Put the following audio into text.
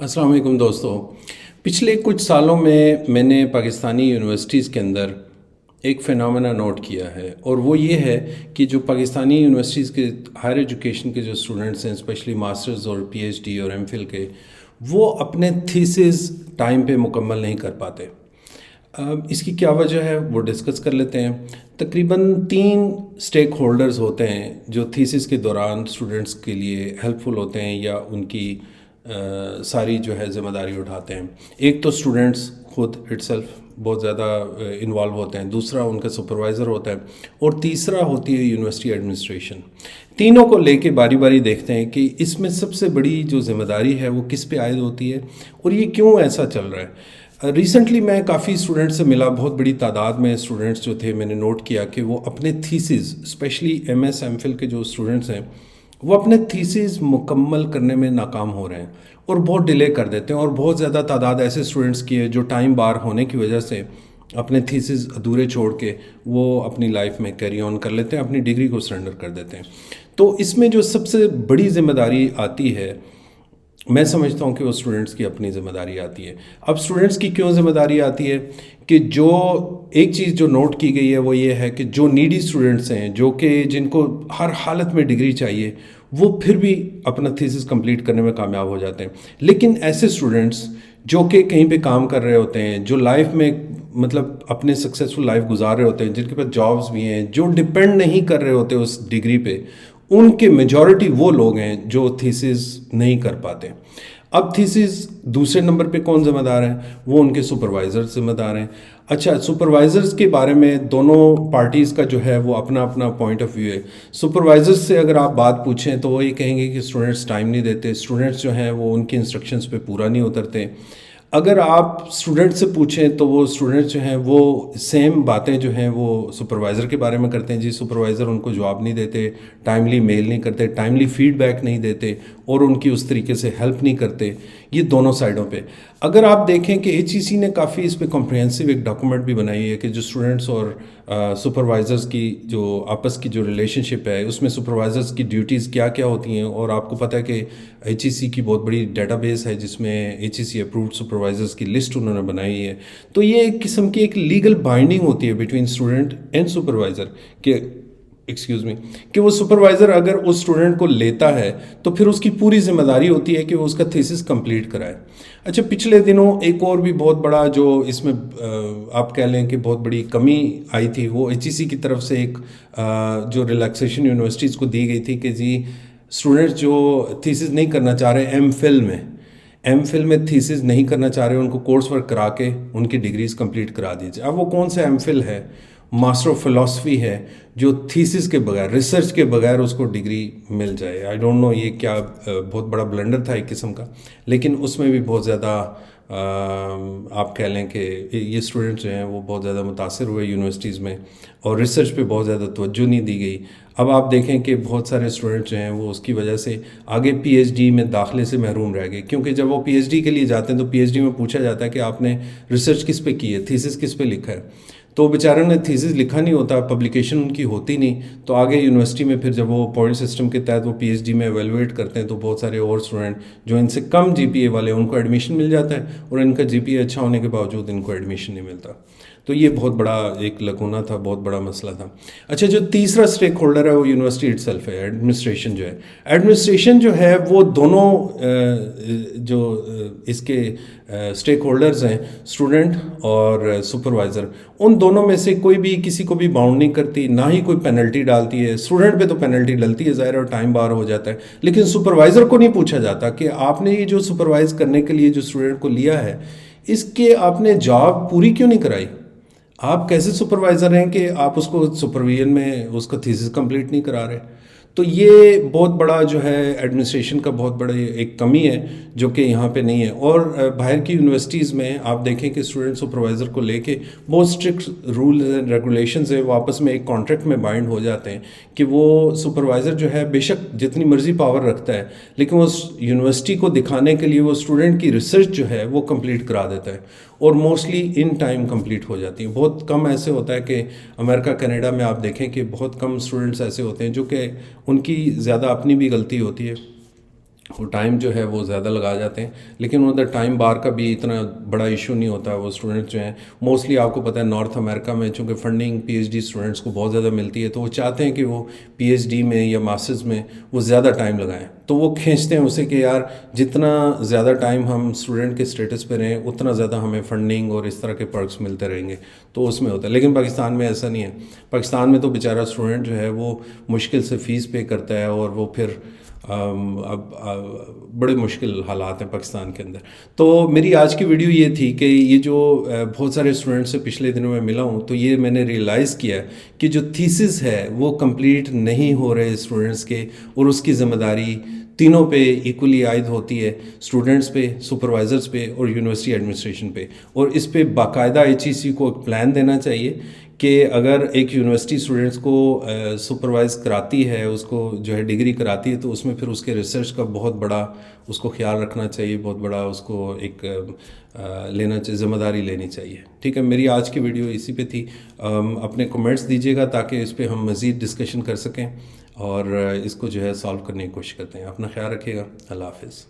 السلام علیکم دوستو. پچھلے کچھ سالوں میں نے پاکستانی یونیورسٹیز کے اندر ایک فینومینا نوٹ کیا ہے، اور وہ یہ ہے کہ جو پاکستانی یونیورسٹیز کے ہائر ایجوکیشن کے جو اسٹوڈنٹس ہیں، اسپیشلی ماسٹرز اور پی ایچ ڈی اور ایم فل کے، وہ اپنے تھیسز ٹائم پہ مکمل نہیں کر پاتے. اس کی کیا وجہ ہے وہ ڈسکس کر لیتے ہیں. تقریباً 3 اسٹیک ہولڈرز ہوتے ہیں جو تھیسس کے دوران اسٹوڈنٹس کے لیے ہیلپ فل ہوتے ہیں یا ان کی ساری جو ہے ذمہ داری اٹھاتے ہیں. ایک تو اسٹوڈنٹس خود اٹ سیلف بہت زیادہ انوالو ہوتے ہیں، دوسرا ان کا سپروائزر ہوتا ہے، اور تیسرا ہوتی ہے یونیورسٹی ایڈمنسٹریشن. تینوں کو لے کے باری باری دیکھتے ہیں کہ اس میں سب سے بڑی جو ذمہ داری ہے وہ کس پہ عائد ہوتی ہے اور یہ کیوں ایسا چل رہا ہے. ریسنٹلی میں کافی اسٹوڈنٹ سے ملا، بہت بڑی تعداد میں اسٹوڈنٹس جو تھے، میں نے نوٹ کیا کہ وہ اپنے theses, specially M S MPhil کے جو اسٹوڈنٹس ہیں، وہ اپنے تھیسز مکمل کرنے میں ناکام ہو رہے ہیں اور بہت ڈیلے کر دیتے ہیں. اور بہت زیادہ تعداد ایسے اسٹوڈنٹس کی ہے جو ٹائم بار ہونے کی وجہ سے اپنے تھیسز ادھورے چھوڑ کے وہ اپنی لائف میں کیری آن کر لیتے ہیں، اپنی ڈگری کو سرنڈر کر دیتے ہیں. تو اس میں جو سب سے بڑی ذمہ داری آتی ہے، میں سمجھتا ہوں کہ وہ اسٹوڈنٹس کی اپنی ذمہ داری آتی ہے. اب اسٹوڈنٹس کی کیوں ذمہ داری آتی ہے کہ جو ایک چیز جو نوٹ کی گئی ہے وہ یہ ہے کہ جو نیڈی اسٹوڈنٹس ہیں، جو کہ جن کو ہر حالت میں ڈگری چاہیے، وہ پھر بھی اپنا تھیسس کمپلیٹ کرنے میں کامیاب ہو جاتے ہیں. لیکن ایسے اسٹوڈنٹس جو کہ کہیں پہ کام کر رہے ہوتے ہیں، جو لائف میں مطلب اپنے سکسیزفل لائف گزار رہے ہوتے ہیں، جن کے پاس جابس بھی ہیں، جو ڈپینڈ نہیں کر رہے ہوتے اس ڈگری پہ، ان کے میجورٹی وہ لوگ ہیں جو تھیسز نہیں کر پاتے. اب تھیسز دوسرے نمبر پہ کون ذمہ دار ہیں؟ وہ ان کے سپروائزر ذمہ دار ہیں. اچھا، سپروائزرز کے بارے میں دونوں پارٹیز کا جو ہے وہ اپنا اپنا پوائنٹ آف ویو ہے. سپروائزرز سے اگر آپ بات پوچھیں تو وہ یہ کہیں گے کہ اسٹوڈنٹس ٹائم نہیں دیتے، اسٹوڈنٹس جو ہیں وہ ان کی انسٹرکشنز پہ پورا نہیں اترتے. اگر آپ اسٹوڈنٹ سے پوچھیں تو وہ اسٹوڈنٹ جو ہیں وہ سیم باتیں جو ہیں وہ سپروائزر کے بارے میں کرتے ہیں. جی، سپروائزر ان کو جواب نہیں دیتے، ٹائملی میل نہیں کرتے، ٹائملی فیڈ بیک نہیں دیتے، اور ان کی اس طریقے سے ہیلپ نہیں کرتے. یہ دونوں سائڈوں پہ. اگر آپ دیکھیں کہ ایچ ای سی نے کافی اس پہ کمپریہنسو ایک ڈاکومنٹ بھی بنائی ہے کہ جو اسٹوڈنٹس اور سپروائزرز کی جو آپس کی جو ریلیشن شپ ہے، اس میں سپروائزرز کی ڈیوٹیز کیا کیا ہوتی ہیں. اور آپ کو پتہ ہے کہ ایچ ای سی کی بہت بڑی ڈیٹا بیس ہے جس میں H E C approved supervisors کی لسٹ انہوں نے بنائی ہے. تو یہ ایک قسم کی ایک لیگل بائنڈنگ ہوتی ہے بٹوین اسٹوڈنٹ اینڈ سپروائزر کہ وہ سپروائزر اگر اس اسٹوڈنٹ کو لیتا ہے تو پھر اس کی پوری ذمہ داری ہوتی ہے کہ وہ اس کا تھیسس کمپلیٹ کرائے. اچھا، پچھلے دنوں ایک اور بھی بہت بڑا جو اس میں آپ کہہ لیں کہ بہت بڑی کمی آئی تھی، وہ ایچ ای سی کی طرف سے ایک جو ریلیکسیشن یونیورسٹیز کو دی گئی تھی کہ جی اسٹوڈنٹس جو تھیسس نہیں کرنا چاہ رہے ایم فل میں تھیسس نہیں کرنا چاہ رہے، ان کو کورس ورک کرا کے ان کی ڈگریز کمپلیٹ کرا دیجیے. اب وہ کون سا ایم فل ہے؟ ماسٹر آف فلاسفی ہے، جو تھیسس کے بغیر، ریسرچ کے بغیر اس کو ڈگری مل جائے. آئی ڈونٹ نو یہ کیا بہت بڑا بلنڈر تھا ایک قسم کا، لیکن اس میں بھی بہت زیادہ آپ کہہ لیں کہ یہ اسٹوڈنٹس جو ہیں وہ بہت زیادہ متاثر ہوئے یونیورسٹیز میں، اور ریسرچ پہ بہت زیادہ توجہ نہیں دی گئی. اب آپ دیکھیں کہ بہت سارے اسٹوڈنٹ جو ہیں وہ اس کی وجہ سے آگے پی ایچ ڈی میں داخلے سے محروم رہ گئے، کیونکہ جب وہ پی ایچ ڈی کے لیے جاتے ہیں تو پی ایچ ڈی میں پوچھا جاتا ہے کہ آپ نے ریسرچ کس پہ کی ہے، تھیسس کس پہ لکھا ہے. تو بیچاروں نے تھیسس لکھا نہیں ہوتا، پبلیکیشن ان کی ہوتی نہیں، تو آگے یونیورسٹی میں پھر جب وہ پوائنٹ سسٹم کے تحت وہ پی ایچ ڈی میں ایویلویٹ کرتے ہیں تو بہت سارے اور اسٹوڈنٹ جو ان سے کم جی پی اے والے ان کو ایڈمیشن مل جاتا ہے، اور ان کا جی پی اے اچھا ہونے کے باوجود ان کو ایڈمیشن نہیں ملتا. تو یہ بہت بڑا ایک لکونہ تھا، بہت بڑا مسئلہ تھا. اچھا، جو تیسرا اسٹیک ہولڈر ہے وہ یونیورسٹی اٹ سیلف ہے، ایڈمنسٹریشن جو ہے. ایڈمنسٹریشن جو ہے وہ دونوں جو اس کے اسٹیک ہولڈرز ہیں، اسٹوڈنٹ اور سپروائزر، ان دونوں میں سے کوئی بھی کسی کو بھی باؤنڈ نہیں کرتی، نہ ہی کوئی پینلٹی ڈالتی ہے. اسٹوڈنٹ پہ تو پینلٹی ڈلتی ہے ظاہر، اور ٹائم بار ہو جاتا ہے، لیکن سپروائزر کو نہیں پوچھا جاتا کہ آپ نے یہ جو سپروائز کرنے کے لیے جو اسٹوڈنٹ کو لیا ہے، اس کے آپ نے جاب پوری کیوں نہیں کرائی؟ آپ کیسے سپروائزر ہیں کہ آپ اس کو سپرویژن میں اس کا تھیسس کمپلیٹ نہیں کرا رہے؟ تو یہ بہت بڑا جو ہے ایڈمنسٹریشن کا بہت بڑا ایک کمی ہے جو کہ یہاں پہ نہیں ہے. اور باہر کی یونیورسٹیز میں آپ دیکھیں کہ اسٹوڈنٹ سپروائزر کو لے کے بہت اسٹرکٹ رولز اینڈ ریگولیشنز ہیں، وہ آپس میں ایک کانٹریکٹ میں بائنڈ ہو جاتے ہیں کہ وہ سپروائزر جو ہے بے شک جتنی مرضی پاور رکھتا ہے، لیکن وہ یونیورسٹی کو دکھانے کے لیے وہ اسٹوڈنٹ کی ریسرچ جو ہے وہ کمپلیٹ کرا دیتا ہے، اور موسٹلی ان ٹائم کمپلیٹ ہو جاتی ہیں. بہت کم ایسے ہوتا ہے کہ امریکہ کینیڈا میں آپ دیکھیں کہ بہت کم اسٹوڈنٹس ایسے ہوتے ہیں جو کہ ان کی زیادہ اپنی بھی غلطی ہوتی ہے، وہ ٹائم جو ہے وہ زیادہ لگا جاتے ہیں، لیکن ادھر ٹائم بار کا بھی اتنا بڑا ایشو نہیں ہوتا. وہ اسٹوڈنٹ جو ہیں موسٹلی آپ کو پتہ ہے نارتھ امریکہ میں چونکہ funding P H D students کو بہت زیادہ ملتی ہے، تو وہ چاہتے ہیں کہ وہ پی ایچ ڈی میں یا ماسٹرز میں وہ زیادہ ٹائم لگائیں، تو وہ کھینچتے ہیں اسے کہ یار جتنا زیادہ ٹائم ہم اسٹوڈنٹ کے اسٹیٹس پہ رہیں اتنا زیادہ ہمیں فنڈنگ اور اس طرح کے پرکس ملتے رہیں گے، تو اس میں ہوتا ہے. لیکن پاکستان میں ایسا نہیں ہے. پاکستان میں تو بیچارہ اسٹوڈنٹ جو ہے وہ مشکل سے فیس پے کرتا ہے، اور وہ پھر اب بڑے مشکل حالات ہیں پاکستان کے اندر. تو میری آج کی ویڈیو یہ تھی کہ یہ جو بہت سارے اسٹوڈنٹ سے پچھلے دنوں میں ملا ہوں، تو یہ میں نے ریئلائز کیا کہ جو تھیسس ہے وہ کمپلیٹ نہیں ہو رہے اسٹوڈنٹس کے، اور اس کی ذمہ داری تینوں پہ ایکولی عائد ہوتی ہے، اسٹوڈنٹس پہ، سپروائزرز پہ اور یونیورسٹی ایڈمنسٹریشن پہ. اور اس پہ باقاعدہ ایچ ای سی کو ایک پلان دینا چاہیے کہ اگر ایک یونیورسٹی اسٹوڈنٹس کو سپروائز کراتی ہے، اس کو جو ہے ڈگری کراتی ہے، تو اس میں پھر اس کے ریسرچ کا بہت بڑا اس کو خیال رکھنا چاہیے، بہت بڑا اس کو ایک لینا چاہیے، ذمہ داری لینی چاہیے. ٹھیک ہے، میری آج کی ویڈیو اسی پہ تھی. اپنے کمنٹس دیجیے گا تاکہ اس پہ ہم مزید ڈسکشن کر سکیں اور اس کو جو ہے سالو کرنے کی کوشش کرتے ہیں. اپنا خیال رکھیے گا. اللہ حافظ.